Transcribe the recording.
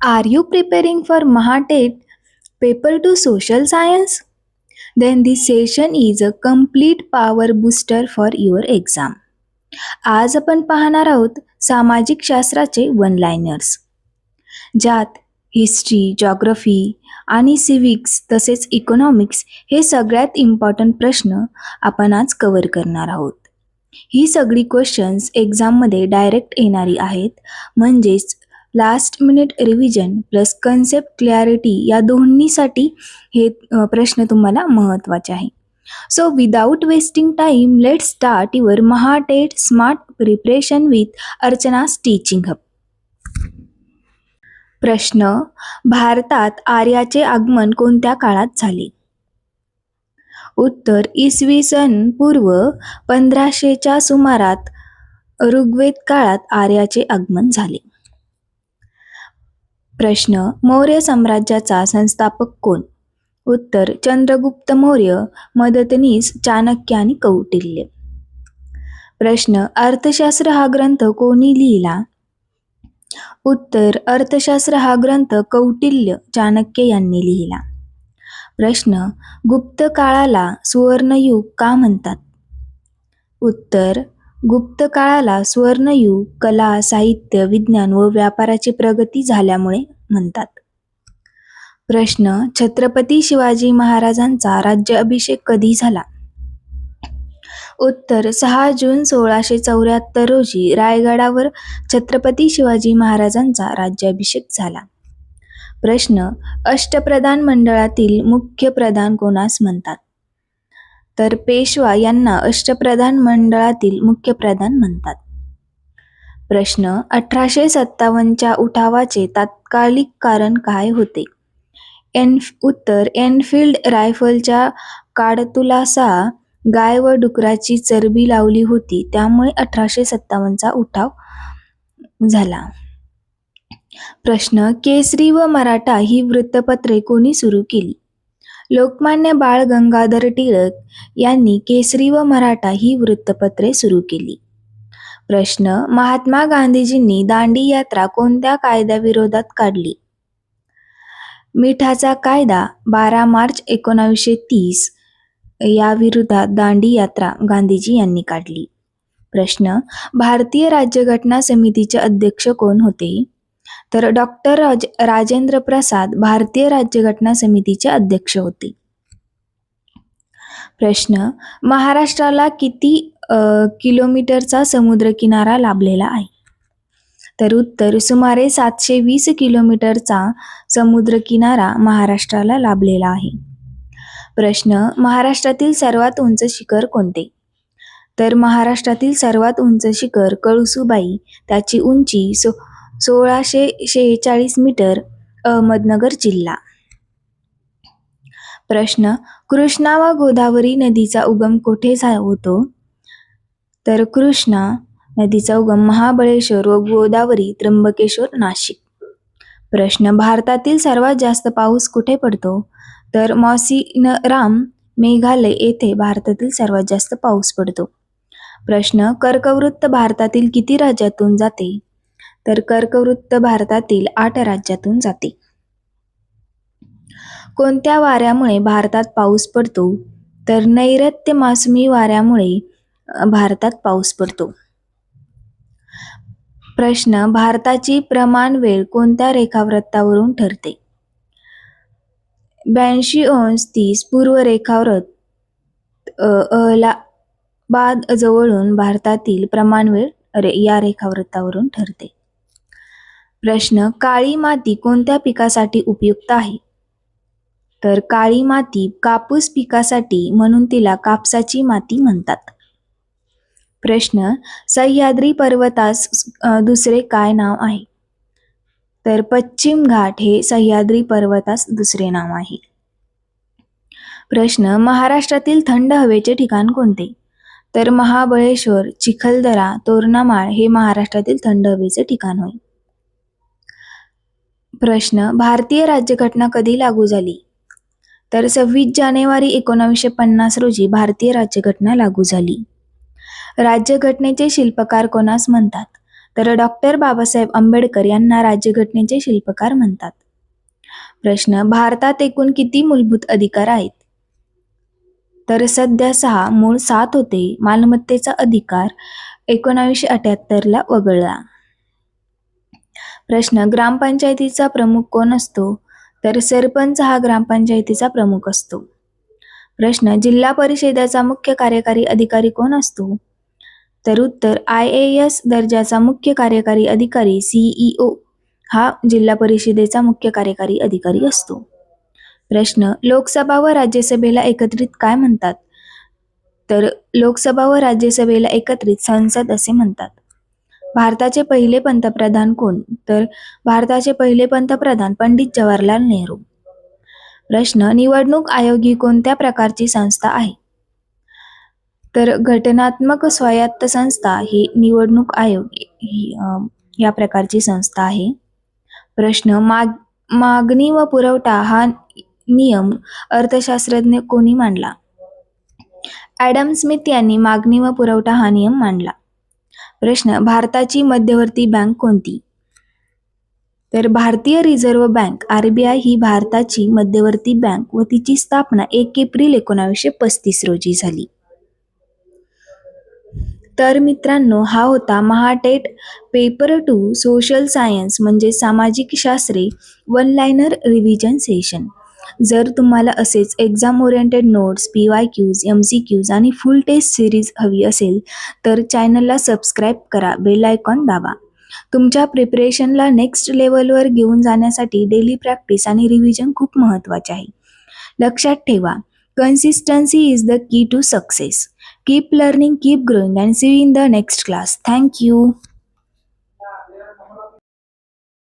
Are you preparing for Mahatet paper to social science? Then this session is a complete power booster for your exam. आज आपण पाहणार आहोत सामाजिक शास्त्राचे one liners, ज्यात history, geography आणि सिव्हिक्स तसेच इकॉनॉमिक्स हे सगळ्यात इम्पॉर्टंट प्रश्न आपण आज कव्हर करणार आहोत. ही सगळी क्वेश्चन्स एक्झाममध्ये डायरेक्ट येणारी आहेत, म्हणजेच last minute revision plus concept clarity या दोन्हीसाठी हे प्रश्न तुम्हाला महत्त्वाचे आहे. So without wasting time let start your MAHATET smart preparation with Archana's teaching hub. प्रश्न: भारतात आर्याचे आगमन कोणत्या काळात झाले? उत्तर: इसवी सन पूर्व 1500च्या सुमारात ऋग्वेद काळात आर्याचे आगमन झाले. प्रश्न: मौर्य साम्राज्याचा संस्थापक कोण? उत्तर: चंद्रगुप्त मौर्य, मदतनीस चाणक्य आणि कौटिल्य. प्रश्न: अर्थशास्त्र हा ग्रंथ कोणी लिहिला? उत्तर: अर्थशास्त्र हा ग्रंथ कौटिल्य चाणक्य यांनी लिहिला. प्रश्न: गुप्त काळाला सुवर्णयुग का म्हणतात? उत्तर: गुप्त काळाला सुवर्णयुग कला, साहित्य, विज्ञान व व्यापाराची प्रगती झाल्यामुळे म्हणतात. प्रश्न: छत्रपती शिवाजी महाराजांचा राज्याभिषेक कधी झाला? उत्तर: 6 जून 1674 रोजी रायगडावर छत्रपती शिवाजी महाराजांचा राज्याभिषेक झाला. प्रश्न: अष्टप्रधान मंडळातील मुख्य प्रधान कोणास म्हणतात? तर पेशवा यांना अष्टप्रधान मंडळातील मुख्य प्रधान म्हणतात. प्रश्न: 1857च्या उठावाचे तात्कालिक कारण काय होते? उत्तर: एनफिल्ड रायफलच्या काडतुलासा गाय व डुकराची चरबी लावली होती, त्यामुळे 1857चा उठाव झाला. प्रश्न: केसरी व मराठा ही वृत्तपत्रे कोणी सुरू केली? लोकमान्य बाळ गंगाधर टिळक यांनी केसरी व मराठा ही वृत्तपत्रे सुरू केली. प्रश्न: महात्मा गांधीजींनी दांडी यात्रा कोणत्या कायद्याविरोधात काढली? मिठाचा कायदा 12 मार्च 1930 या विरोधात दांडी यात्रा गांधीजी यांनी काढली. प्रश्न: भारतीय राज्यघटना समितीचे अध्यक्ष कोण होते? तर डॉक्टर राजेंद्र प्रसाद भारतीय राज्यघटना समितीचे अध्यक्ष होते. प्रश्न: महाराष्ट्राला किती किलोमीटरचा समुद्रकिनारा लाभलेला आहे? तर उत्तर: सुमारे 720 किलोमीटरचा समुद्रकिनारा महाराष्ट्राला लाभलेला आहे. प्रश्न: महाराष्ट्रातील सर्वात उंच शिखर कोणते? तर महाराष्ट्रातील सर्वात उंच शिखर कळसुबाई, त्याची उंची 1646 मीटर, अहमदनगर जिल्हा. प्रश्न: कृष्णा व गोदावरी नदीचा उगम कोठे होतो? तर कृष्णा नदीचा उगम महाबळेश्वर व गोदावरी त्र्यंबकेश्वर, नाशिक. प्रश्न: भारतातील सर्वात जास्त पाऊस कुठे पडतो? तर मौसिनराम, मेघालय येथे भारतातील सर्वात जास्त पाऊस पडतो. प्रश्न: कर्कवृत्त भारतातील किती राज्यातून जाते? तर कर्कवृत्त भारतातील 8 राज्यातून जाते. कोणत्या वाऱ्यामुळे भारतात पाऊस पडतो? तर नैऋत्य मान्सूनी वाऱ्यामुळे भारतात पाऊस पडतो. प्रश्न: भारताची प्रमाण वेळ कोणत्या रेखावृत्तावरून ठरते? 82°30 पूर्व रेखावृत्त अलाहाबाद जवळून भारतातील प्रमाणवेळ या रेखावृत्तावरून ठरते. प्रश्न: काळी माती कोणत्या पिकासाठी उपयुक्त आहे? तर काळी माती कापूस पिकासाठी, म्हणून तिला कापसाची माती म्हणतात. प्रश्न: सह्याद्री पर्वतास दुसरे काय नाव आहे? तर पश्चिम घाट हे सह्याद्री पर्वतास दुसरे नाव आहे. प्रश्न: महाराष्ट्रातील थंड हवेचे ठिकाण कोणते? तर महाबळेश्वर, चिखलदरा, तोरणामाळ हे महाराष्ट्रातील थंड हवेचे ठिकाण होय. प्रश्न: भारतीय राज्यघटना कधी लागू झाली? तर 26 जानेवारी 1950 रोजी भारतीय राज्यघटना लागू झाली. राज्यघटनेचे शिल्पकार कोणास म्हणतात? तर डॉक्टर बाबासाहेब आंबेडकर यांना राज्यघटनेचे शिल्पकार म्हणतात. प्रश्न, भारतात एकूण किती मूलभूत अधिकार आहेत? तर सध्या 6, मूळ 7 होते. मालमत्तेचा अधिकार 1978ला वगळला. प्रश्न, ग्रामपंचायतीचा प्रमुख कोण असतो? तर सरपंच हा ग्रामपंचायतीचा प्रमुख असतो. प्रश्न, जिल्हा परिषदेचा मुख्य कार्यकारी अधिकारी कोण असतो? तर उत्तर, IAS दर्जाचा मुख्य कार्यकारी अधिकारी CEO हा जिल्हा परिषदेचा मुख्य कार्यकारी अधिकारी असतो. प्रश्न, लोकसभा व राज्यसभेला एकत्रित काय म्हणतात? तर लोकसभा व राज्यसभेला एकत्रित संसद असे म्हणतात. भारताचे पहिले पंतप्रधान कोण? तर भारताचे पहिले पंतप्रधान पंडित जवाहरलाल नेहरू. प्रश्न, निवडणूक आयोग ही कोणत्या प्रकारची संस्था आहे? तर घटनात्मक स्वायत्त संस्था ही निवडणूक आयोग ही या प्रकारची संस्था आहे. प्रश्न, मागणी व पुरवठा हा नियम अर्थशास्त्रज्ञ कोणी मांडला? ॲडम स्मिथ यांनी मागणी व पुरवठा हा नियम मांडला. प्रश्न, भारताची मध्यवर्ती बँक कोणती? तर भारतीय रिझर्व्ह बँक RBI ही भारताची मध्यवर्ती बँक व तिची स्थापना 1 एप्रिल 1935 रोजी झाली. तर मित्रांनो, हा होता महाटेट पेपर 2 सोशल सायन्स म्हणजे सामाजिक शास्त्रे 1 लाइनर रिव्हिजन सेशन. जर तुम्हाला असेच exam oriented notes, PYQs, MCQs आणि फुल टेस्ट सिरीज हवी असेल तर चॅनलला सबस्क्राईब करा, बेल आयकॉन दाबा. तुमच्या प्रिपरेशनला नेक्स्ट लेवलवर घेऊन जाण्यासाठी डेली प्रॅक्टिस आणि रिव्हिजन खूप महत्त्वाचे आहे. लक्षात ठेवा, consistency is the key to success. Keep learning, keep growing, and see you in the next class. Thank you.